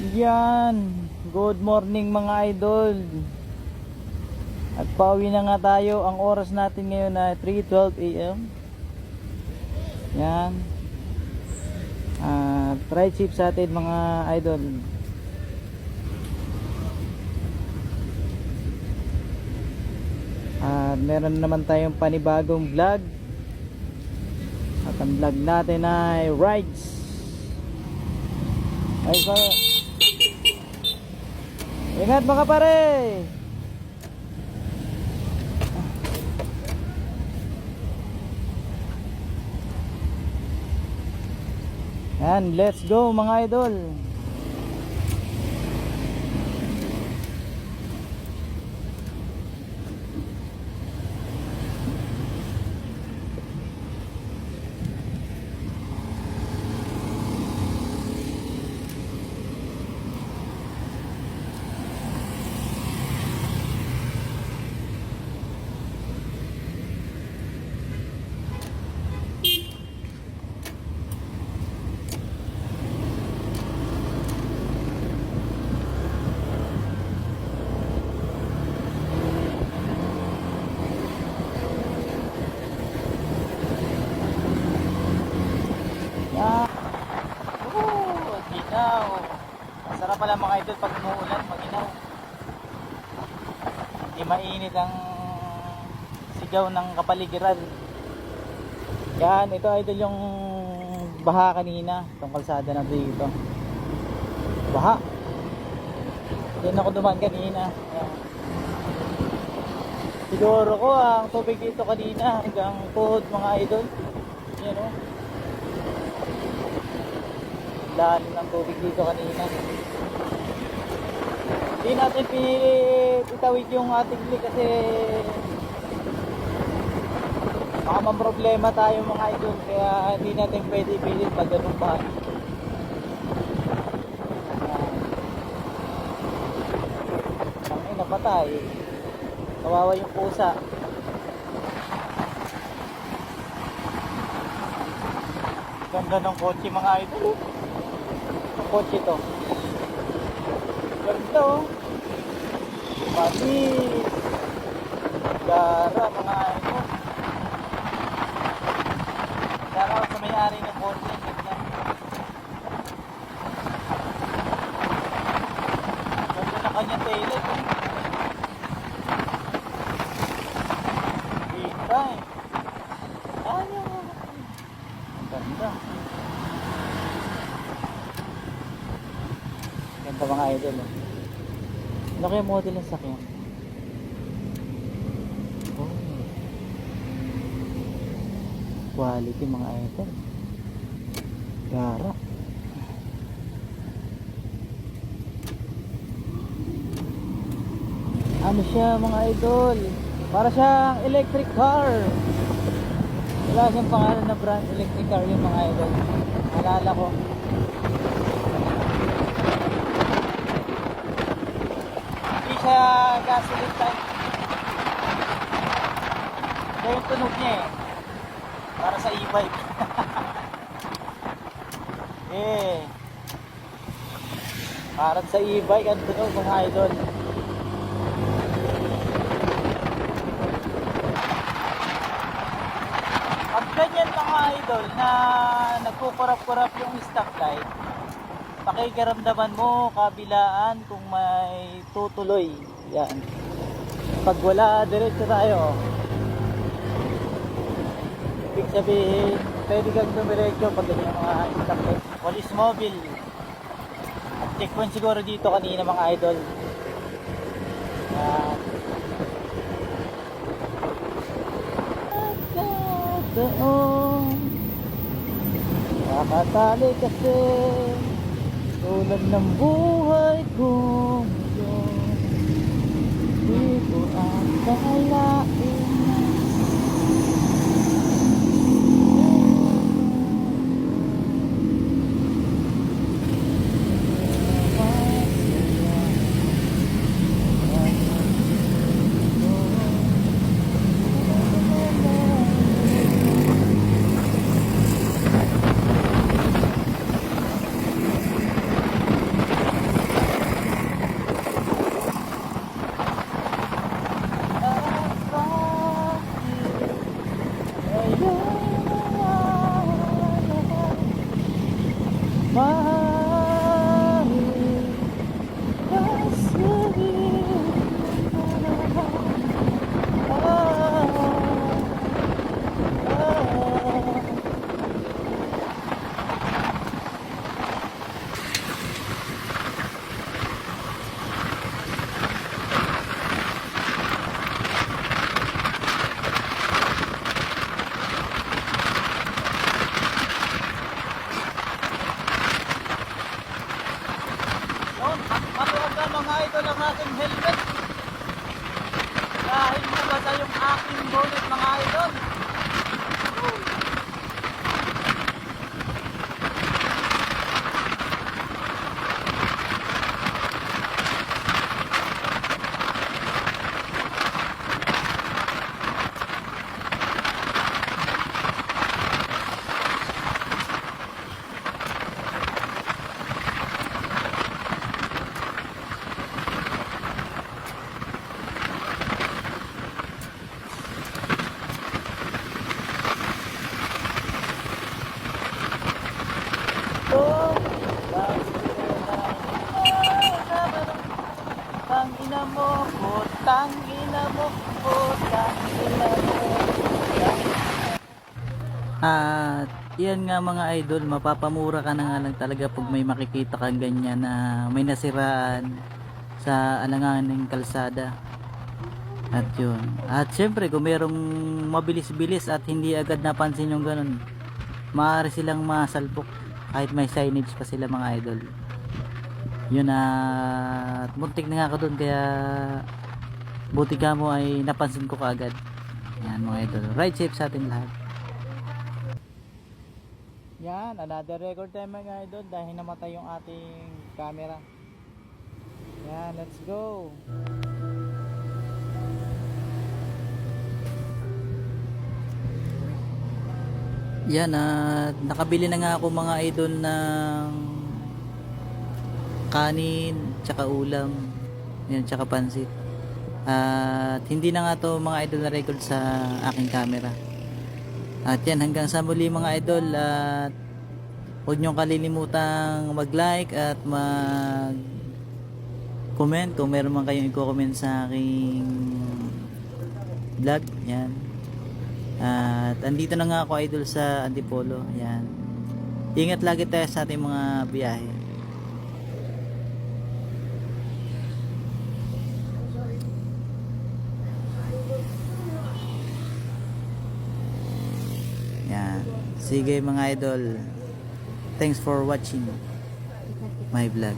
Yan, good morning mga idol. At pauwi na nga tayo. Ang oras natin ngayon na 3:12 AM. Yan. Ride safe sa atin mga idol. Meron naman tayong panibagong vlog. At ang vlog natin ay rides. Ay so, ingat mga pare. Yan, let's go mga idol. Sarap pala mga idol pag umuulan, maginaw. Hindi mainit ang sigaw ng kapaligiran. Yan, ito idol yung baha kanina, itong kalsada na dito. Baha. Yan ako dumaan kanina. Yan. Siguro ko ang tubig dito kanina hanggang tuhod mga idol. Yan o. Lalim ng tubig dito kanina. Hindi natin itawid yung ating lig kasi baka mamroblema tayo mga idol, kaya hindi natin pwede ipilit pag ganun ba. Ang napatay, kawawa yung pusa. Ganda ng kotse mga idol. Ang kotse to ganda oh. Pati gara mga idol. Gara sa may-ari ng kotse. Ganda na kanyang tailor eh. Kita eh. Ayaw. Ganda. Ganda mga idol eh. Ano kaya model ng sakyan? Oh. Quality mga idol. Gara. Ano siya mga idol? Para siyang electric car. Wala siyang pangalan na brand, electric car yung mga idol. Alala ko. Sa gasoline tank. Ito yung tunog niya eh. Para sa e-bike. Eh. Para sa e-bike ang tunog mga idol. Pag ganyan mga idol na nagkukurap-kurap yung stoplight, pakikiramdaman mo kabilaan kung may tutuloy. Yan. Pag wala, diretso tayo. Ibig sabihin, pwede kang dumiretso pag ganyan mga stoplight. Police mobile. At checkpoint siguro dito kanina mga idol. Yan. Nakatali kasi tulad ng buhay ko ngayon, di ko akalain na panahon. Matuwag na mga idol ang aking helmet. Dahil nabasa yung aking bonnet mga idol. Tangina mo, tangina mo, tangina mo. At yan nga mga idol, mapapamura ka na nga lang talaga pag may makikita kang ganyan na may nasiraan sa alanganing kalsada. At yun. At syempre kung merong mabilis-bilis at hindi agad napansin yung ganun, maaari silang masalpok kahit may signage pa sila mga idol. Yun at muntik na nga ako dun, kaya buti ka mo ay napansin ko kaagad. Yan mga idol, ride safe sa ating lahat. Yan, another record time mga idol dahil namatay yung ating camera. Yan, let's go. Yan at nakabili na nga ako mga idol ng kanin, tsaka ulam, yan, tsaka pansit. At hindi na nga to mga idol na record sa aking camera. At yan, hanggang sa muli mga idol. At huwag nyo kalilimutang mag-like at mag-comment kung meron man kayong i-comment sa aking vlog. Yan. At andito na nga ako idol sa Antipolo. Yan. Ingat lagi tayo sa ating mga biyahe. Yan. Sige mga idol. Thanks for watching my vlog.